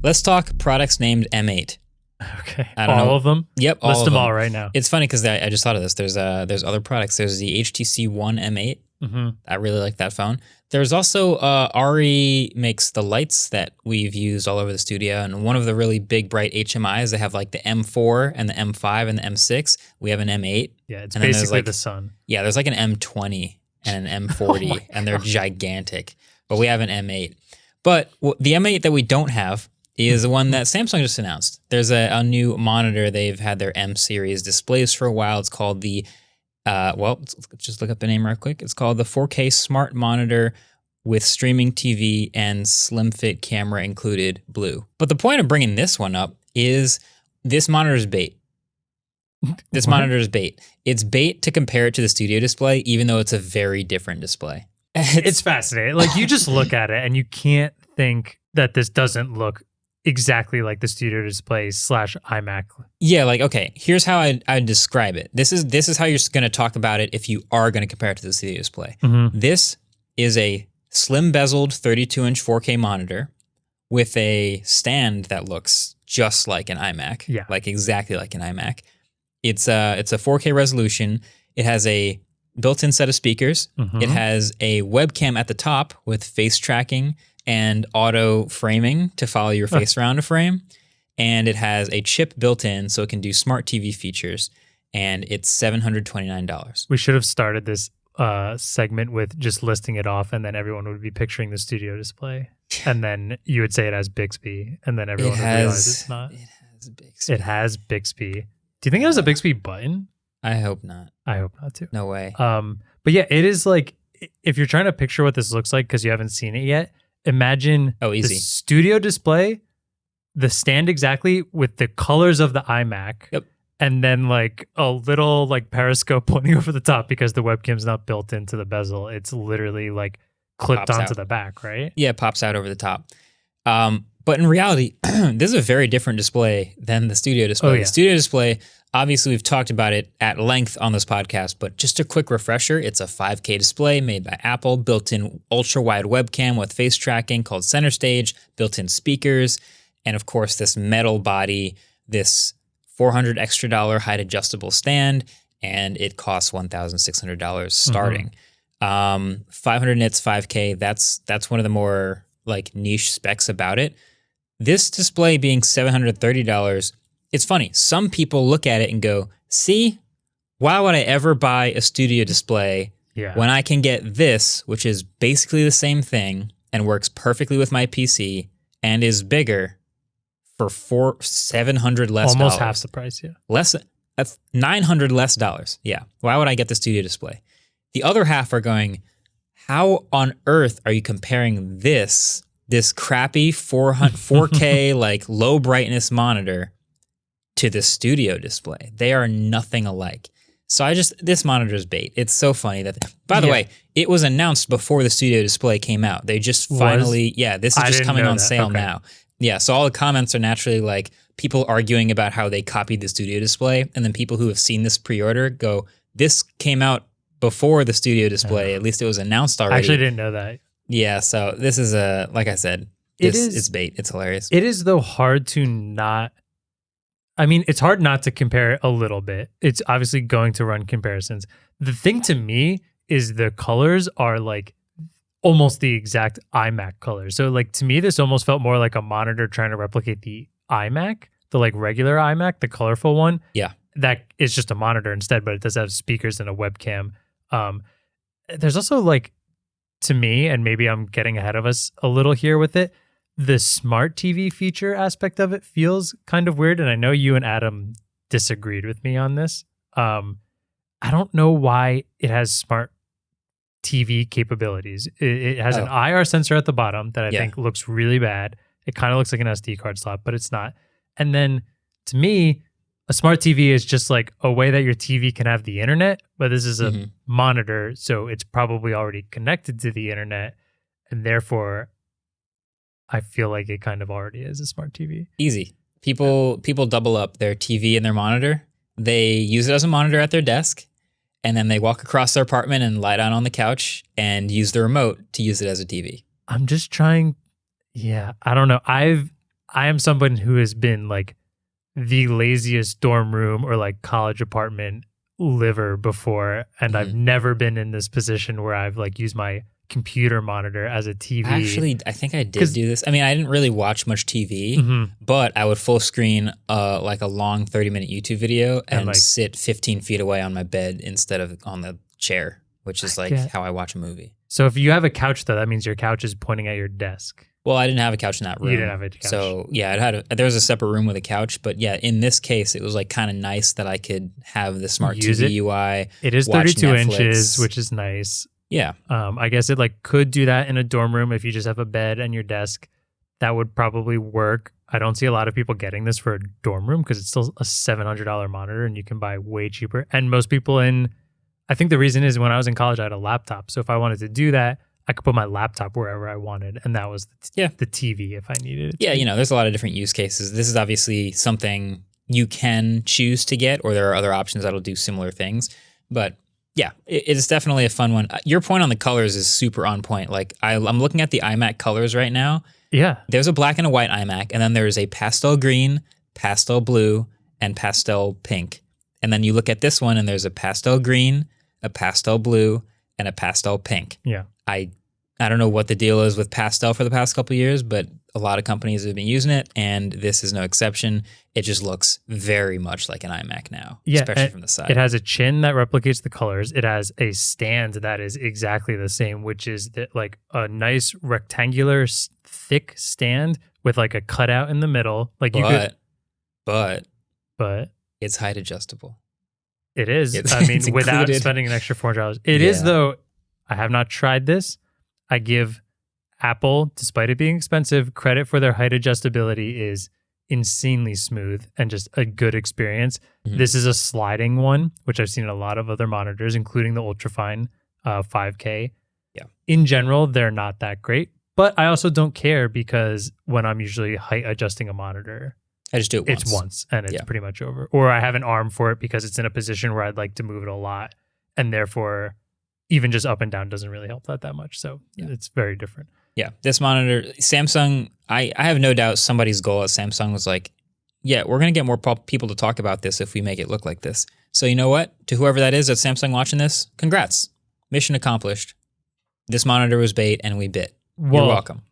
Let's talk products named M8. Okay. I don't know. All of them? Yep. All List of them them all right now. It's funny because I just thought of this. There's other products. There's the HTC One M8. Mm-hmm. I really like that phone. There's also Ari makes the lights that we've used all over the studio, and one of the really big bright HMIs. They have like the M4 and the M5 and the M6. We have an M8. Yeah, it's and then basically like, the sun. Yeah, there's like an M20 and an M40, and they're gigantic. But we have an M8. But the M8 that we don't have is the one that Samsung just announced. There's a new monitor. They've had their M series displays for a while. It's called the, let's just look up the name real quick. It's called the 4K Smart Monitor with streaming TV and slim fit camera included blue. But the point of bringing this one up is this monitor is bait. This monitor is bait. It's bait to compare it to the studio display, even though it's a very different display. It's fascinating. Like, you just look at it and you can't think that this doesn't look exactly like the studio display / iMac. Yeah, like, okay, here's how I'd describe it. This is how you're going to talk about it if you are going to compare it to the studio display. Mm-hmm. This is a slim bezeled 32-inch 4K monitor with a stand that looks just like an iMac. Yeah. Like exactly like an iMac. It's a 4K resolution. It has a built-in set of speakers. Mm-hmm. It has a webcam at the top with face tracking and auto framing to follow your face around a frame. And it has a chip built in so it can do smart TV features. And it's $729. We should have started this segment with just listing it off, and then everyone would be picturing the studio display. And then you would say it has Bixby, and then everyone would realize it's not. It has Bixby. It has Bixby. Do you think it has a Bixby button? I hope not. I hope not too. No way. But yeah, it is like, if you're trying to picture what this looks like because you haven't seen it yet, imagine the easy. studio display, the stand exactly with the colors of the iMac. Yep. And then like a little like periscope pointing over the top because the webcam's not built into the bezel. It's literally like clipped Pops onto out. the back, right? Yeah, it pops out over the top. But in reality, this is a very different display than the studio display. Oh, yeah. The studio display, obviously we've talked about it at length on this podcast, but just a quick refresher, it's a 5K display made by Apple, built-in ultra-wide webcam with face tracking called Center Stage, built-in speakers, and of course this metal body, this $400 extra height adjustable stand, and it costs $1,600 starting. 500 nits, 5K, that's one of the more like niche specs about it. This display being $730, it's funny. Some people look at it and go, see, why would I ever buy a studio display when I can get this, which is basically the same thing and works perfectly with my PC and is bigger for $700 less. Almost half the price, yeah. Less, $900 less dollars. Yeah. Why would I get the studio display? The other half are going, how on earth are you comparing this crappy 4K like low brightness monitor to the studio display? They are nothing alike. So this monitor is bait. It's so funny that, by the way, it was announced before the studio display came out. They just finally, this is just coming on sale now. Yeah, so all the comments are naturally like people arguing about how they copied the studio display, and then people who have seen this pre-order go, this came out before the studio display. At least it was announced already. I actually didn't know that. Yeah, so this is like I said, it's bait. It's hilarious. It is, though, hard to not. I mean, it's hard not to compare a little bit. It's obviously going to run comparisons. The thing to me is the colors are like almost the exact iMac colors. So like to me, this almost felt more like a monitor trying to replicate the iMac, the like regular iMac, the colorful one. Yeah. That is just a monitor instead, but it does have speakers and a webcam. There's also like, to me, and maybe I'm getting ahead of us a little here with it, the smart TV feature aspect of it feels kind of weird. And I know you and Adam disagreed with me on this. I don't know why it has smart TV capabilities. It has an IR sensor at the bottom that I think looks really bad. It kind of looks like an SD card slot, but it's not. And then to me, a smart TV is just like a way that your TV can have the internet, but this is a monitor, so it's probably already connected to the internet, and therefore I feel like it kind of already is a smart TV. Easy. People double up their TV and their monitor. They use it as a monitor at their desk, and then they walk across their apartment and lie down on the couch and use the remote to use it as a TV. I'm just trying. Yeah, I don't know. I am someone who has been like the laziest dorm room or like college apartment liver before, and I've never been in this position where I've like used my computer monitor as a TV. Actually, I think I did do this. I mean, I didn't really watch much TV, but I would full screen like a long 30-minute YouTube video and like, sit 15 feet away on my bed instead of on the chair, which is like how I watch a movie. So if you have a couch, though, that means your couch is pointing at your desk. Well, I didn't have a couch in that room. You didn't have a couch. So yeah, there was a separate room with a couch, but yeah, in this case, it was like kind of nice that I could have the smart TV UI. It is 32 inches, which is nice. Yeah. I guess it like could do that in a dorm room if you just have a bed and your desk. That would probably work. I don't see a lot of people getting this for a dorm room because it's still a $700 monitor and you can buy way cheaper. And most people I think the reason is when I was in college, I had a laptop. So if I wanted to do that, I could put my laptop wherever I wanted. And that was the TV if I needed it. Yeah, there's a lot of different use cases. This is obviously something you can choose to get, or there are other options that'll do similar things. But yeah, it is definitely a fun one. Your point on the colors is super on point. Like I'm looking at the iMac colors right now. Yeah. There's a black and a white iMac, and then there's a pastel green, pastel blue, and pastel pink. And then you look at this one, and there's a pastel green, a pastel blue, and a pastel pink. Yeah. I don't know what the deal is with pastel for the past couple of years, but a lot of companies have been using it, and this is no exception. It just looks very much like an iMac now, especially from the side. It has a chin that replicates the colors. It has a stand that is exactly the same, which is like a nice rectangular, thick stand with like a cutout in the middle. Like but it's height adjustable. It is. I mean, without spending an extra $400. It is, though. I have not tried this. I give Apple, despite it being expensive, credit for their height adjustability is insanely smooth and just a good experience. This is a sliding one, which I've seen in a lot of other monitors, including the ultrafine 5K. Yeah. In general, they're not that great, but I also don't care because when I'm usually height adjusting a monitor, I just do it once. It's once and it's pretty much over. Or I have an arm for it because it's in a position where I'd like to move it a lot. And therefore, even just up and down doesn't really help that much. So it's very different. Yeah. This monitor, Samsung, I have no doubt somebody's goal at Samsung was like, yeah, we're going to get more people to talk about this if we make it look like this. So you know what? To whoever that is at Samsung watching this, congrats. Mission accomplished. This monitor was bait and we bit. You're welcome.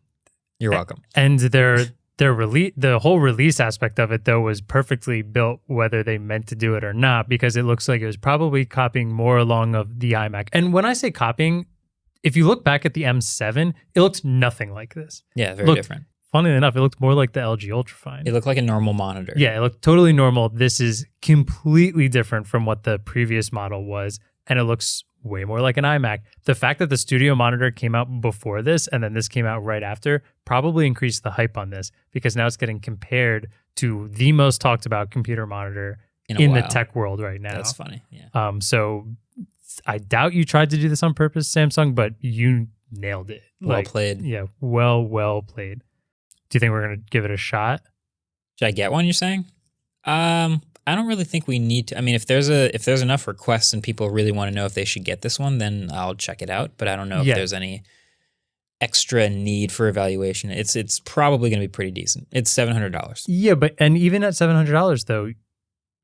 You're welcome. And the whole release aspect of it, though, was perfectly built whether they meant to do it or not, because it looks like it was probably copying more along of the iMac. And when I say copying, if you look back at the M7, it looks nothing like this. Yeah, very different. Funnily enough, it looked more like the LG Ultrafine. It looked like a normal monitor. Yeah, it looked totally normal. This is completely different from what the previous model was, and it looks way more like an iMac. The fact that the studio monitor came out before this and then this came out right after probably increased the hype on this, because now it's getting compared to the most talked about computer monitor in the tech world right now. That's funny. Yeah. So I doubt you tried to do this on purpose, Samsung, but you nailed it. Well played. Yeah, well played. Do you think we're going to give it a shot? Should I get one, you're saying? I don't really think we need to. I mean, if there's enough requests and people really want to know if they should get this one, then I'll check it out. But I don't know if there's any extra need for evaluation. It's probably going to be pretty decent. It's $700. Yeah, and even at $700 though,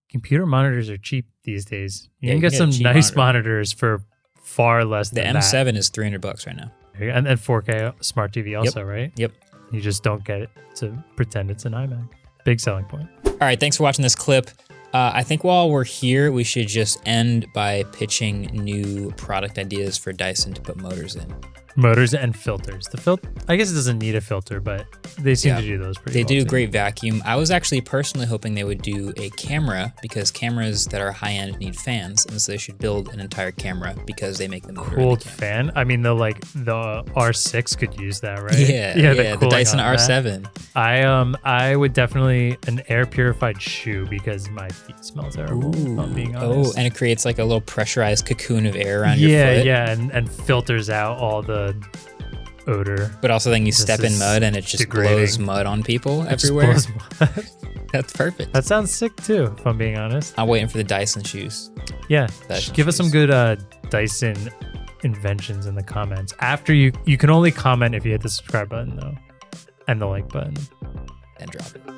computer monitors are cheap these days. You can get some nice monitors for far less than that. The M7 is $300 right now. And 4K smart TV also, right? Yep. You just don't get it to pretend it's an iMac. Big selling point. All right, thanks for watching this clip. I think while we're here, we should just end by pitching new product ideas for Dyson to put motors in. Motors and filters. I guess it doesn't need a filter, but they seem to do those pretty well. They do great vacuum. I was actually personally hoping they would do a camera, because cameras that are high-end need fans, and so they should build an entire camera because they make the motor. Cooled fan? I mean, the R6 could use that, right? Yeah, the Dyson R7. I would definitely an air purified shoe, because my feet smell terrible, if I'm being honest. And it creates like a little pressurized cocoon of air around your foot. Yeah, and filters out all the odor. But also then you step in mud and it just blows mud on people everywhere. That's perfect. That sounds sick too, if I'm being honest. I'm waiting for the Dyson shoes. Yeah, give us some good Dyson inventions in the comments. After you can only comment if you hit the subscribe button though, and the like button. and drop it.